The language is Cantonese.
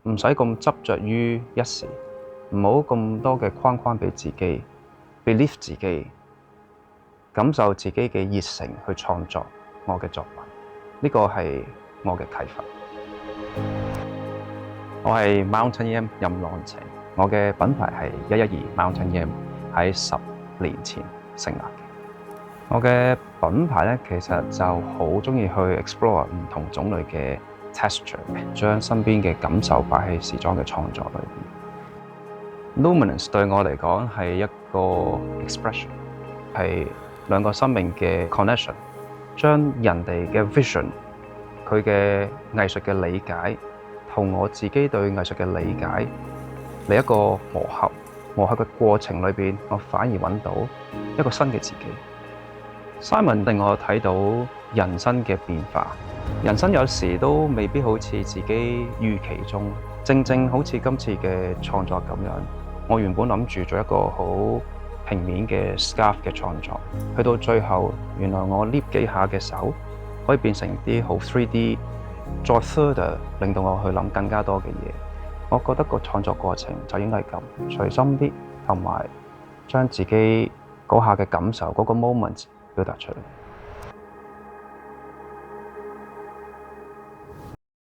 唔使咁執着於一時，唔好咁多嘅框框俾自己 believe 自己，感受自己嘅熱誠去創作我嘅作品。呢個係我嘅啟發。我係 Mountain Yam 任朗晴，我嘅品牌係112 Mountain Yam， 喺10年前成立嘅。我嘅品牌咧，其實就好鍾意去 explore 唔同種類嘅 texture 嘅，將身邊嘅感受擺喺時裝嘅創作裏邊。Luminance 對我嚟講係一個 expression， 係兩個生命嘅 connection， 將人哋嘅 vision， 佢嘅藝術嘅理解，同我自己對藝術嘅理解嚟一個磨合。磨合嘅過程裏邊，我反而揾到一個新嘅自己。Simon 令我睇到人生嘅變化，人生有時都未必好似自己預期中，正好似今次嘅創作咁樣。我原本諗住做一個好平面嘅 scarf 嘅創作，去到最後，原來我捏幾下嘅手可以變成啲好 3D， 再 further 令到我去諗更加多嘅嘢。我覺得個創作過程就應該係咁，隨心啲，同埋將自己嗰下嘅感受嗰個 moment 表達出嚟。